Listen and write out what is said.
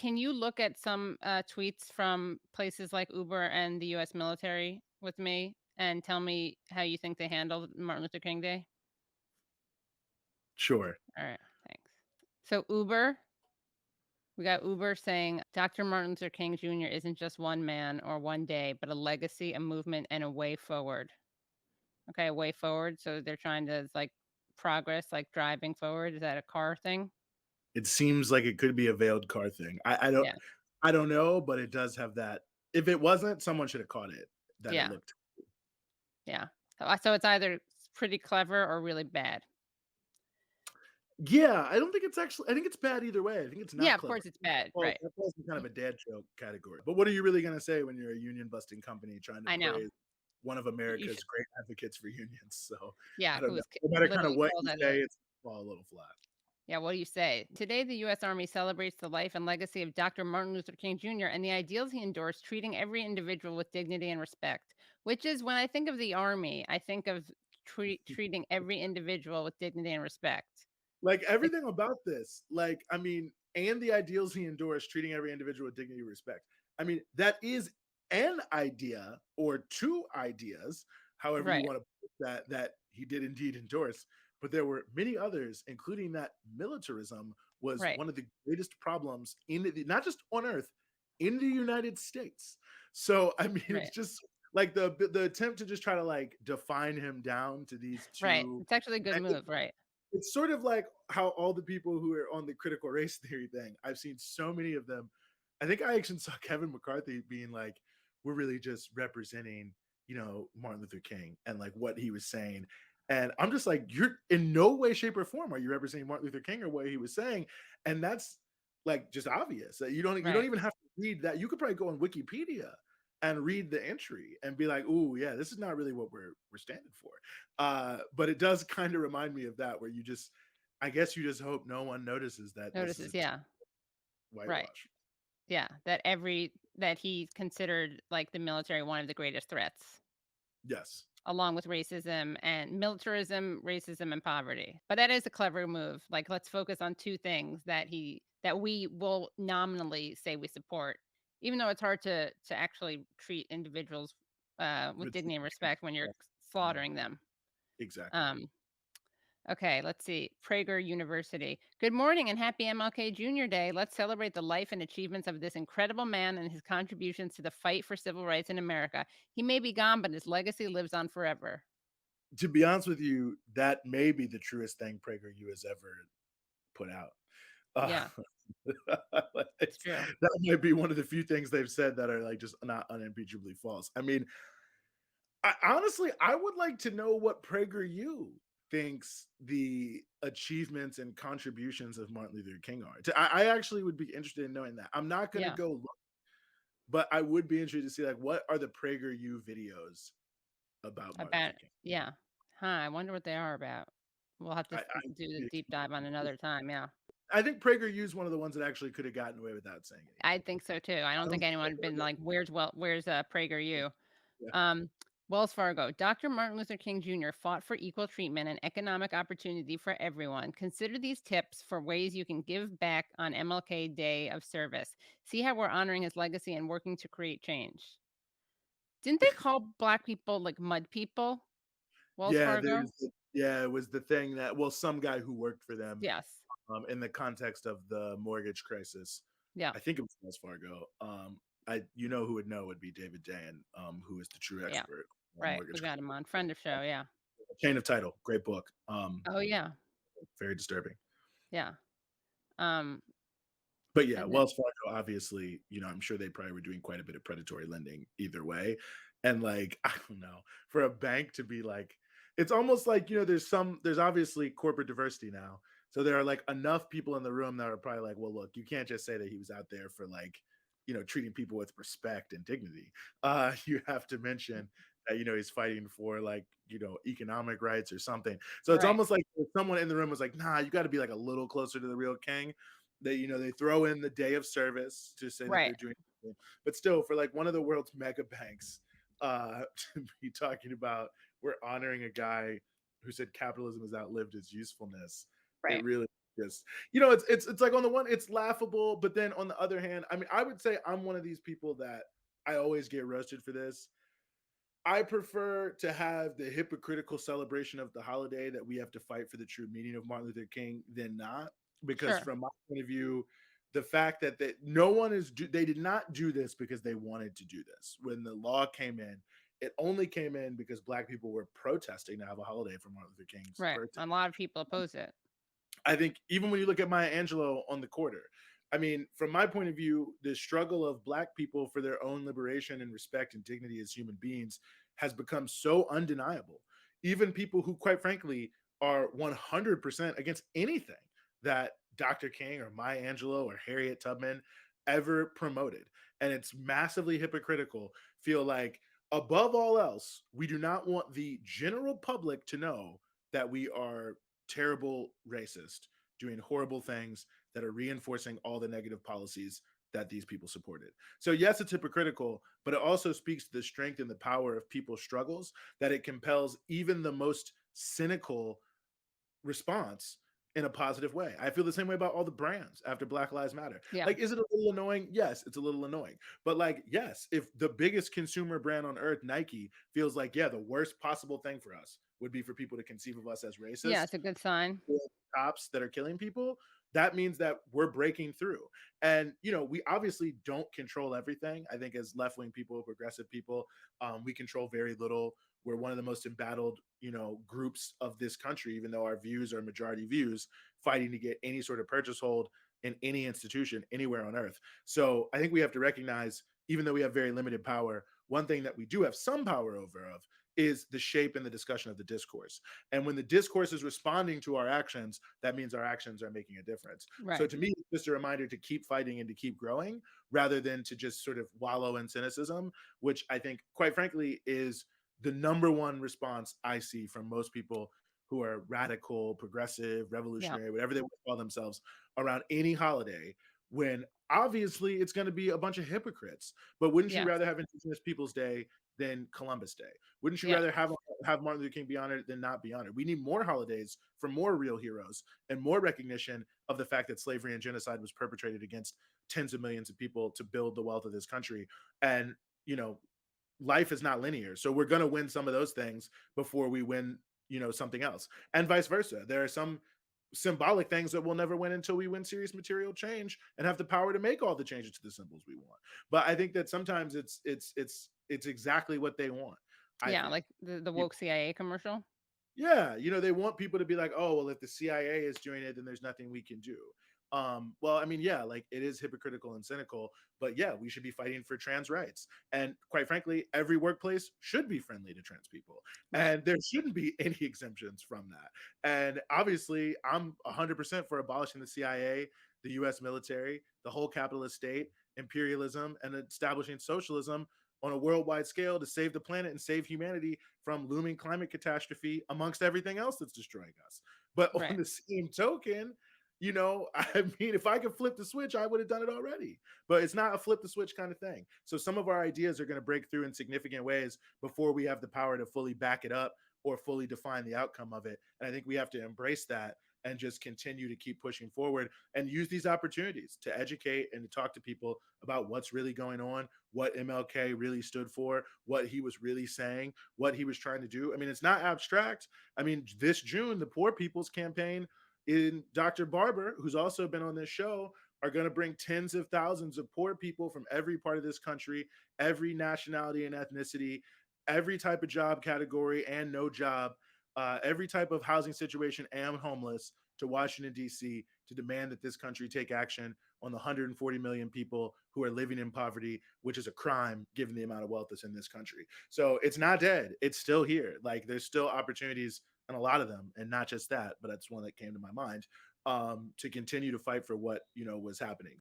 can you look at some tweets from places like Uber and the U.S. military with me and tell me how you think they handled Martin Luther King Day? Sure. All right, thanks. So Uber, we got Uber saying Dr. Martin Luther King Jr. isn't just one man or one day, but a legacy, a movement, and a way forward. Okay, a way forward. So they're trying to it's like progress, like driving forward. Is that a car thing? It seems like it could be a veiled car thing. Yeah, I don't know, but it does have that. If it wasn't, someone should have caught it, that it yeah, looked. yeah. So it's either pretty clever or really bad. Yeah, I don't think it's actually I think it's bad either way. I think it's Yeah, not of clever. course it's bad. Well, Right. that falls in kind of a dad joke category. But what are you really gonna say when you're a union busting company trying to I know. praise one of You America's should, great advocates for unions? So, I yeah, don't know. No matter kinda literally what called you out say, a it's gonna fall a little flat. yeah, what do you say? Today, the U.S. Army celebrates the life and legacy of Dr. Martin Luther King Jr. and the ideals he endorsed, treating every individual with dignity and respect. Which is when I think of the Army, I think of treating every individual with dignity and respect. Like, Like, everything about this, like, I mean, and the ideals he endorsed, treating every individual with dignity and respect. I mean, that is an idea or 2 ideas, however you right, wanna put that, that he did indeed endorse, but there were many others, including that militarism was right, one of the greatest problems in the not just on Earth, in the United States. So, I mean, it's right, just like the attempt to just try to, like, define him down to these right. 2. It's actually a good move. Right. It's sort of like how all the people who are on the critical race theory thing, I've seen so many of them. I think I actually saw Kevin McCarthy being like, "We're really just representing, Martin Luther King and like what he was saying." And I'm just like, "You're in no way, shape, or form are you representing Martin Luther King or what he was saying." And that's like just obvious. You don't Right. even have to read that. You could probably go on Wikipedia and read the entry and be like, "Ooh, yeah, this is not really what we're standing for." But it does kind of remind me of that, where I guess you just hope no one notices that this is a Notices. Yeah. Right. whitewash. Yeah. That he's considered like the military one of the greatest threats, Yes. along with racism and militarism, racism and poverty. But that is a clever move. Like, let's focus on two things that we will nominally say we support, even though it's hard to actually treat individuals with It's dignity and respect when you're Mhm. slaughtering them. Exactly. Um, okay, let's see. Prager University. Good morning and happy MLK Jr. Day. Let's celebrate the life and achievements of this incredible man and his contributions to the fight for civil rights in America. He may be gone, but his legacy lives on forever. To be honest with you, that may be the truest thing PragerU has ever put out. Uh, Yeah, it's true. that might be one of the few things they've said that are like just not unimpeachably false. I mean, I would like to know what PragerU thinks the achievements and contributions of Martin Luther King are. I actually would be interested in knowing that. I'm not going to Yeah, go look, but I would be interested to see like what are the PragerU videos about Martin about Luther King. yeah. Huh, I wonder what they are about. We'll have to do the I, deep dive on another time. Yeah, I think PragerU is one of the ones that actually could have gotten away without saying I anything. think so too. I I don't don't think think anyone they had would been have like, "Where's PragerU?" yeah. Um, Wells Fargo. Dr. Martin Luther King Jr. fought for equal treatment and economic opportunity for everyone. Consider these tips for ways you can give back on MLK Day of Service. See how we're honoring his legacy and working to create change. Didn't they call black people like mud people? Wells Yeah, Fargo? it was the thing that well, some guy who worked for them, Yes. in the context of the mortgage crisis. Yeah. I think it was Wells Fargo. Who would know would be David Dayen, who is the true Yeah. expert on Right. We mortgage got him on friend of show. Yeah. Chain of Title, great book. Oh yeah. Very disturbing. Yeah. Um, But yeah, and then Wells Fargo, obviously, I'm sure they probably were doing quite a bit of predatory lending either way. And like, I don't know, for a bank to be like, it's almost like, there's obviously corporate diversity now. So there are like enough people in the room that are probably like, well, look, you can't just say that he was out there for like, treating people with respect and dignity. You have to mention that, he's fighting for like, economic rights or something. So it's right. almost like if someone in the room was like, nah, you got to be like a little closer to the real king. They throw in the day of service to say that they're Right. doing something. But still, for like one of the world's mega banks, to be talking about we're honoring a guy who said capitalism has outlived its usefulness. It Right. really Yes. It's like on the one, it's laughable, but then on the other hand, I mean, I would say I'm one of these people that I always get roasted for this. I prefer to have the hypocritical celebration of the holiday that we have to fight for the true meaning of Martin Luther King than not, because Sure. from my point of view, the fact that no one they did not do this because they wanted to do this. When the law came in, it only came in because black people were protesting to have a holiday for Martin Luther King's Right. birthday. A lot of people oppose it. I think even when you look at Maya Angelou on the quarter, I mean, from my point of view, the struggle of black people for their own liberation and respect and dignity as human beings has become so undeniable. Even people who, quite frankly, are 100% against anything that Dr. King or Maya Angelou or Harriet Tubman ever promoted. And it's massively hypocritical, feel like, above all else, we do not want the general public to know that we are terrible racist, doing horrible things that are reinforcing all the negative policies that these people supported. So yes, it's hypocritical, but it also speaks to the strength and the power of people's struggles that it compels even the most cynical response in a positive way. I feel the same way about all the brands after Black Lives Matter. Yeah. Like, is it a little annoying? Yes, it's a little annoying. But like, yes, if the biggest consumer brand on earth, Nike, feels like, yeah, the worst possible thing for us would be for people to conceive of us as Yeah, racist, it's a good sign. cops that are killing people, that means that we're breaking through. And, we obviously don't control everything. I think as left wing people, progressive people, we control very little. We're one of the most embattled, groups of this country, even though our views are majority views, fighting to get any sort of purchase hold in any institution anywhere on earth. So I think we have to recognize, even though we have very limited power, one thing that we do have some power over of is the shape and the discussion of the discourse. And when the discourse is responding to our actions, that means our actions are making a difference. So Right. to me, it's just a reminder to keep fighting and to keep growing rather than to just sort of wallow in cynicism, which I think, quite frankly, is the number one response I see from most people who are radical, progressive, Yeah. revolutionary, whatever they want to call themselves, around any holiday, when obviously it's going to be a bunch of hypocrites. But wouldn't you Yes. rather have Indigenous Peoples Day than Columbus Day? Wouldn't you Yes. rather have Martin Luther King be honored than not be honored? We need more holidays for more real heroes and more recognition of the fact that slavery and genocide was perpetrated against tens of millions of people to build the wealth of this country. And, you know, life is not linear. So we're going to win some of those things before we win, something else. And vice versa. There are some symbolic things that we'll never win until we win serious material change and have the power to make all the changes to the symbols we want. But I think that sometimes it's exactly what they want. I Yeah, think. like the woke CIA commercial. Yeah, they want people to be like, "Oh, well, if the CIA is doing it, then there's nothing we can do." Well, I mean, yeah, like it is hypocritical and cynical, but yeah, we should be fighting for trans rights. And quite frankly, every workplace should be friendly to trans people. Right. And there shouldn't be any exemptions from that. And obviously, I'm 100% for abolishing the CIA, the US military, the whole capitalist state, imperialism, and establishing socialism on a worldwide scale to save the planet and save humanity from looming climate catastrophe amongst everything else that's destroying us. But on Right. the same token, I mean, if I could flip the switch, I would have done it already. But it's not a flip the switch kind of thing. So some of our ideas are going to break through in significant ways before we have the power to fully back it up or fully define the outcome of it. And I think we have to embrace that and just continue to keep pushing forward and use these opportunities to educate and to talk to people about what's really going on, what MLK really stood for, what he was really saying, what he was trying to do. I mean, it's not abstract. I mean, this June, the Poor People's Campaign in Dr. Barber, who's also been on this show, are going to bring tens of thousands of poor people from every part of this country, every nationality and ethnicity, every type of job category and no job, every type of housing situation and homeless to Washington, D.C. to demand that this country take action on the 140 million people who are living in poverty, which is a crime given the amount of wealth that's in this country. So it's not dead. It's still here. Like there's still opportunities and a lot of them, and not just that, but that's one that came to my mind, to continue to fight for what, was happening.